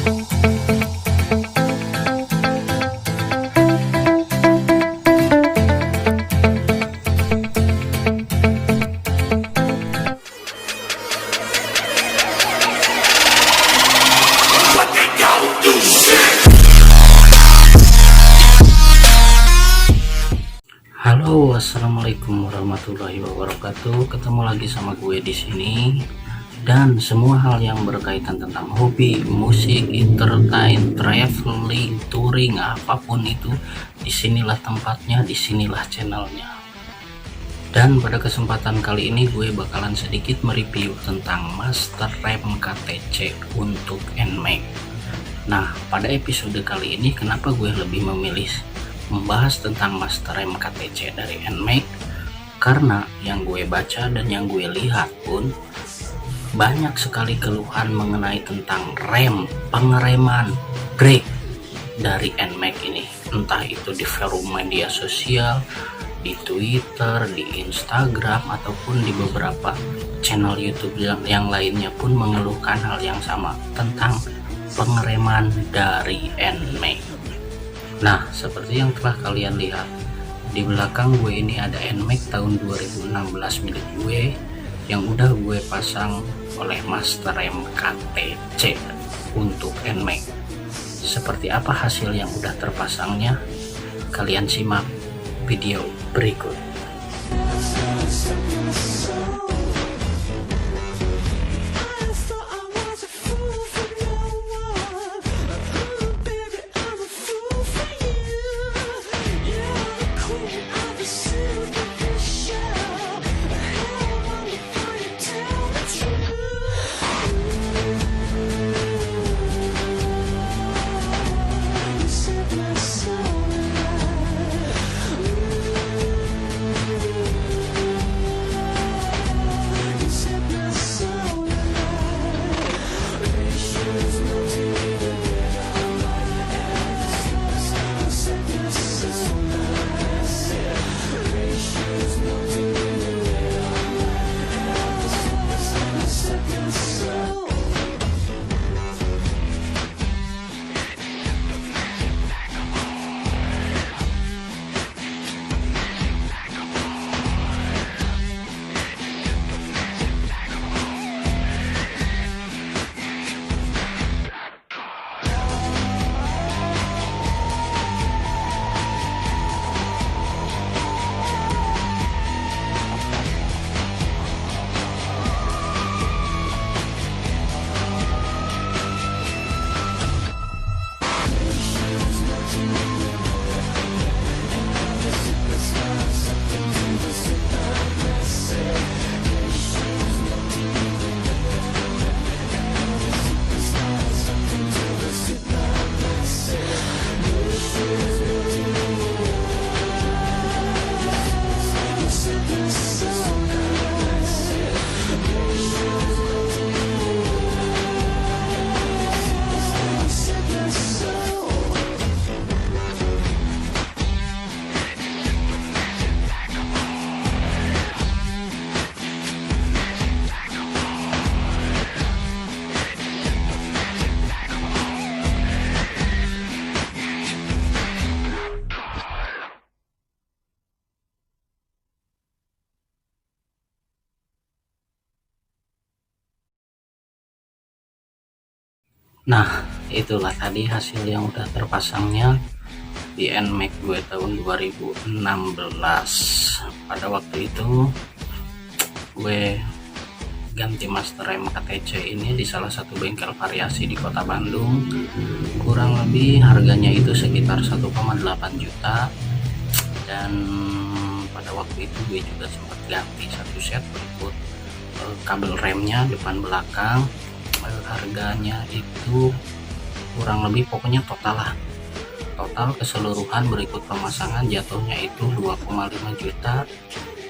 Halo, assalamualaikum warahmatullahi wabarakatuh. Ketemu lagi sama gue di sini, dan semua hal yang berkaitan tentang hobi, musik, entertain, traveling, touring, apapun itu, disinilah tempatnya, disinilah channelnya. Dan pada kesempatan kali ini gue bakalan sedikit mereview tentang Master RAM KTC untuk NMAX. Nah, pada episode kali ini kenapa gue lebih memilih membahas tentang Master RAM KTC dari NMAX, karena yang gue baca dan yang gue lihat pun banyak sekali keluhan mengenai tentang rem, pengereman, brake dari NMAX ini, entah itu di forum media sosial, di Twitter, di Instagram, ataupun di beberapa channel YouTube yang lainnya pun mengeluhkan hal yang sama tentang pengereman dari NMAX. Nah, seperti yang telah kalian lihat di belakang gue ini ada NMAX tahun 2016 milik gue yang udah gue pasang oleh Master RAM KTC untuk NMAX. Seperti apa hasil yang udah terpasangnya? Kalian simak video berikut. Nah, itulah tadi hasil yang udah terpasangnya di NMAX gue tahun 2016. Pada waktu itu gue ganti Master RAM KTC ini di salah satu bengkel variasi di kota Bandung. Kurang lebih harganya itu sekitar 1,8 juta, dan pada waktu itu gue juga sempat ganti satu set berikut kabel remnya depan belakang. Harganya itu kurang lebih, pokoknya total keseluruhan berikut pemasangan jatuhnya itu 2,5 juta.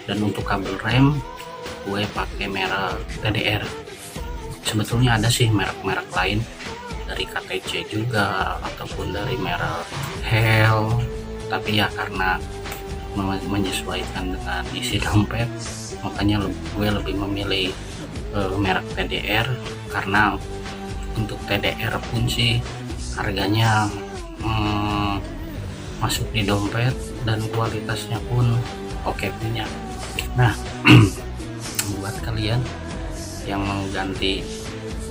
Dan untuk kabel rem gue pakai merek TDR. Sebetulnya ada sih merek-merek lain dari KTC juga ataupun dari merek Hell, tapi ya karena menyesuaikan dengan isi dompet, makanya gue lebih memilih merek TDR karena untuk TDR pun sih harganya masuk di dompet dan kualitasnya pun oke punya. Nah buat kalian yang mau ganti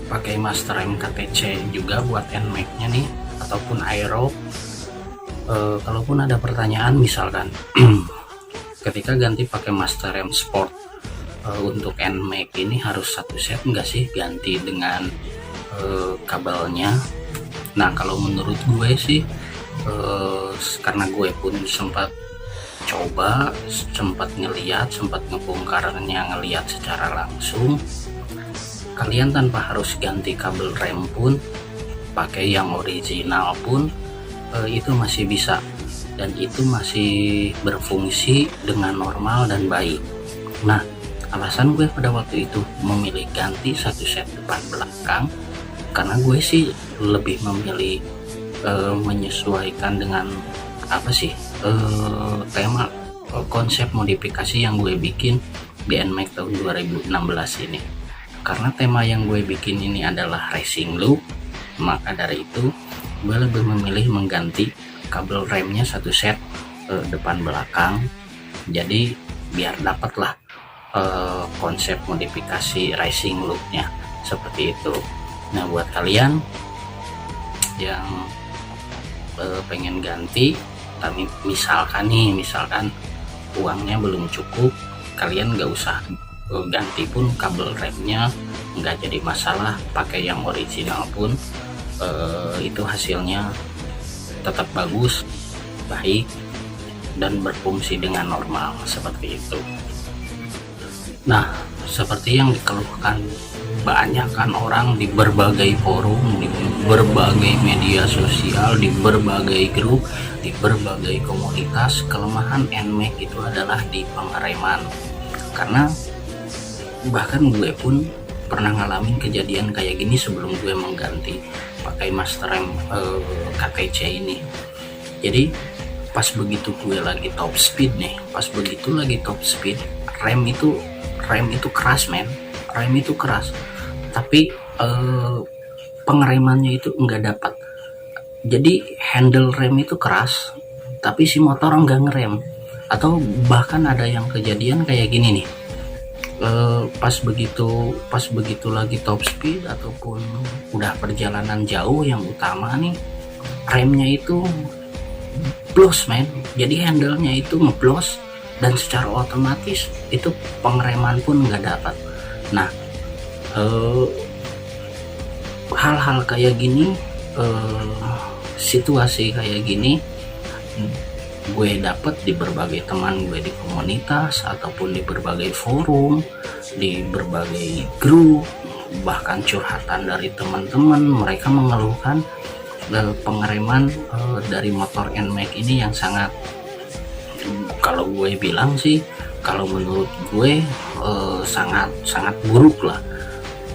pakai Master M KTC juga buat NMAX nya nih ataupun Aero, kalaupun ada pertanyaan misalkan ketika ganti pakai Master M Sport untuk NMAX ini harus satu set enggak sih ganti dengan kabelnya. Nah kalau menurut gue sih karena gue pun sempat coba, sempat ngeliat, sempat ngebongkarnya, ngeliat secara langsung, kalian tanpa harus ganti kabel rem pun, pakai yang original pun itu masih bisa dan itu masih berfungsi dengan normal dan baik. Nah alasan gue pada waktu itu memilih ganti satu set depan belakang karena gue sih lebih memilih menyesuaikan dengan apa sih tema konsep modifikasi yang gue bikin di NMAX tahun 2016 ini. Karena tema yang gue bikin ini adalah racing look, maka dari itu gue lebih memilih mengganti kabel remnya satu set depan belakang, jadi biar dapatlah konsep modifikasi racing looknya seperti itu. Nah buat kalian yang pengen ganti tapi misalkan uangnya belum cukup, kalian nggak usah ganti pun kabel remnya, nggak jadi masalah, pakai yang original pun itu hasilnya tetap bagus, baik dan berfungsi dengan normal seperti itu. Nah seperti yang dikeluhkan banyak kan orang di berbagai forum, di berbagai media sosial, di berbagai grup, di berbagai komunitas, kelemahan NMAX itu adalah di pengereman. Karena bahkan gue pun pernah ngalamin kejadian kayak gini sebelum gue mengganti pakai Master M KTC ini. Jadi pas begitu gue lagi top speed nih, rem itu keras men, rem itu keras, tapi pengeremannya itu enggak dapat. Jadi handle rem itu keras tapi si motor enggak ngerem. Atau bahkan ada yang kejadian kayak gini nih, pas begitu lagi top speed ataupun udah perjalanan jauh yang utama nih, remnya itu plus men, jadi handle-nya itu ngeblos dan secara otomatis itu pengereman pun nggak dapat. Nah hal-hal kayak gini, situasi kayak gini gue dapet di berbagai teman gue di komunitas ataupun di berbagai forum, di berbagai grup, bahkan curhatan dari teman-teman. Mereka mengeluhkan pengereman dari motor NMAX ini yang sangat, kalau gue bilang sih, kalau menurut gue sangat buruk lah.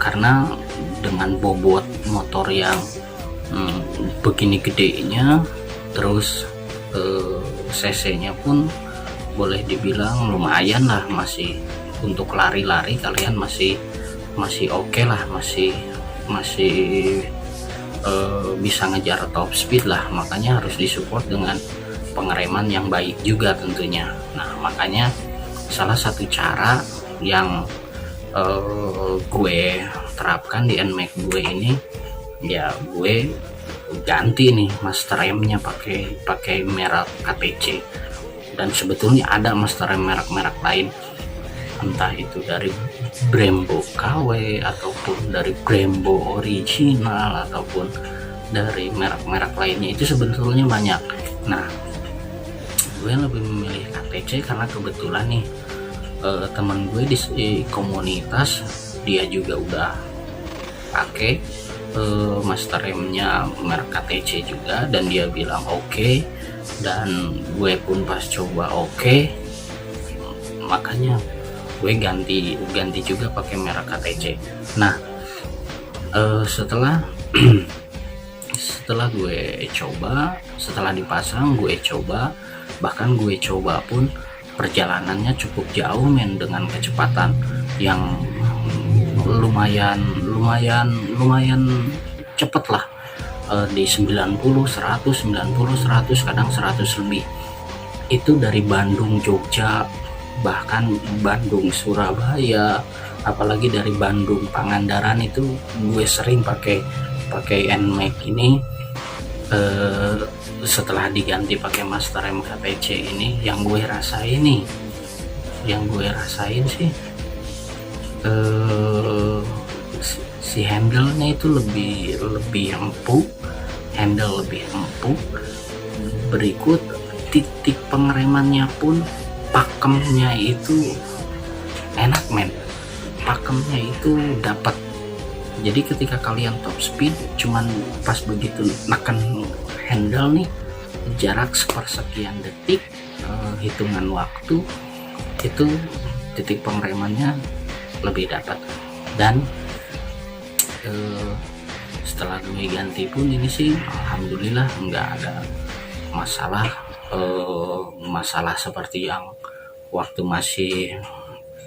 Karena dengan bobot motor yang begini gedenya, terus cc-nya pun boleh dibilang lumayan lah, masih untuk lari-lari kalian masih oke lah, masih bisa ngejar top speed lah. Makanya harus disupport dengan pengereman yang baik juga tentunya. Nah makanya salah satu cara yang gue terapkan di NMAX gue ini, ya gue ganti nih Master M-nya pakai merek KTC. Dan sebetulnya ada Master M merek-merek lain, entah itu dari Brembo KW ataupun dari Brembo original ataupun dari merek-merek lainnya, itu sebetulnya banyak. Nah gue lebih memilih KTC karena kebetulan nih teman gue di komunitas dia juga udah pakai Master M-nya merek KTC juga, dan dia bilang oke, dan gue pun pas coba oke, makanya gue ganti juga pakai merek KTC. Nah setelah gue coba, setelah dipasang gue coba, bahkan gue coba pun perjalanannya cukup jauh men, dengan kecepatan yang lumayan cepet lah, di 90, 100, 90, 100, kadang 100 lebih. Itu dari Bandung, Jogja, bahkan Bandung, Surabaya, apalagi dari Bandung, Pangandaran itu gue sering pakai NMAX ini. Setelah diganti pakai Master M KTC ini, yang gue rasain sih si handle-nya itu lebih empuk, berikut titik pengeremannya pun pakemnya itu enak men, pakemnya itu dapat. Jadi ketika kalian top speed, cuman pas begitu neken handle nih, jarak sepersekian detik, hitungan waktu itu titik pengeremannya lebih dapat. Dan setelah gue ganti pun ini sih alhamdulillah nggak ada masalah seperti yang waktu masih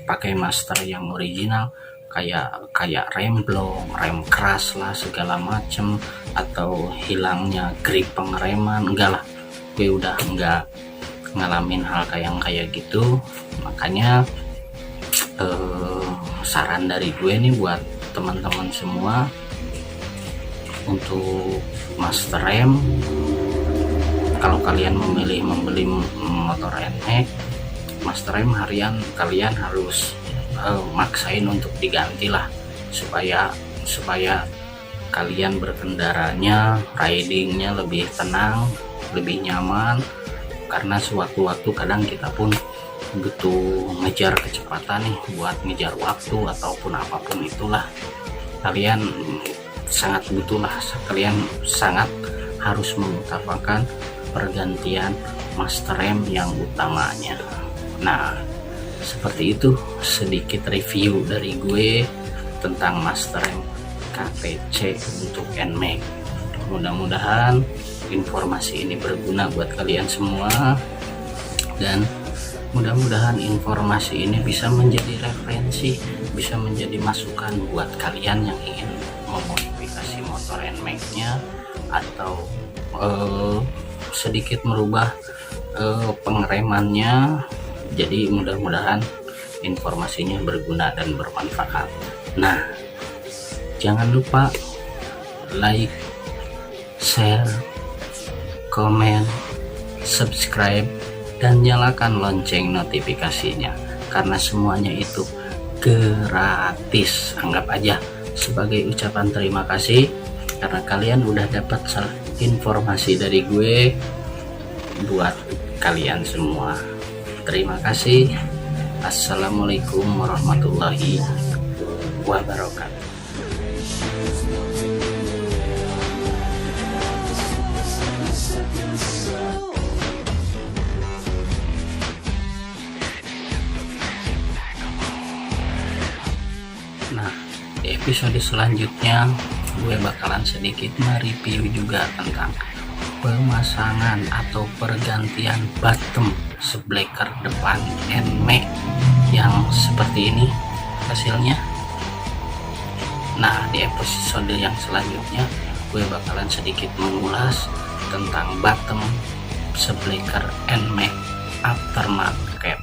pakai Master yang original, kayak rem blong, rem keras lah segala macem, atau hilangnya grip pengereman. Enggak lah, gue udah enggak ngalamin hal kayak gitu. Makanya saran dari gue nih buat teman-teman semua, untuk Master M, kalau kalian memilih membeli motor NMAX Master M, kalian harus maksain untuk diganti lah, supaya kalian berkendaranya, ridingnya lebih tenang, lebih nyaman. Karena sewaktu-waktu kadang kita pun butuh ngejar kecepatan nih, buat ngejar waktu ataupun apapun itulah, kalian sangat harus mengutamakan pergantian Master M yang utamanya. Nah, seperti itu sedikit review dari gue tentang Master M KTC untuk NMAX. Mudah-mudahan informasi ini berguna buat kalian semua, dan mudah-mudahan informasi ini bisa menjadi referensi, bisa menjadi masukan buat kalian yang ingin memodifikasi motor NMAX-nya, atau sedikit merubah pengeremannya. Jadi mudah-mudahan informasinya berguna dan bermanfaat. Nah, jangan lupa like, share, komen, subscribe, dan nyalakan lonceng notifikasinya, karena semuanya itu gratis. Anggap aja sebagai ucapan terima kasih karena kalian udah dapat informasi dari gue buat kalian semua. Terima kasih. Assalamualaikum warahmatullahi wabarakatuh. Nah, di episode selanjutnya gue bakalan sedikit mereview juga tentang pemasangan atau pergantian bottom sebleker depan NMAX yang seperti ini hasilnya. Nah, di episode yang selanjutnya gue bakalan sedikit mengulas tentang bottom sebleker NMAX aftermarket.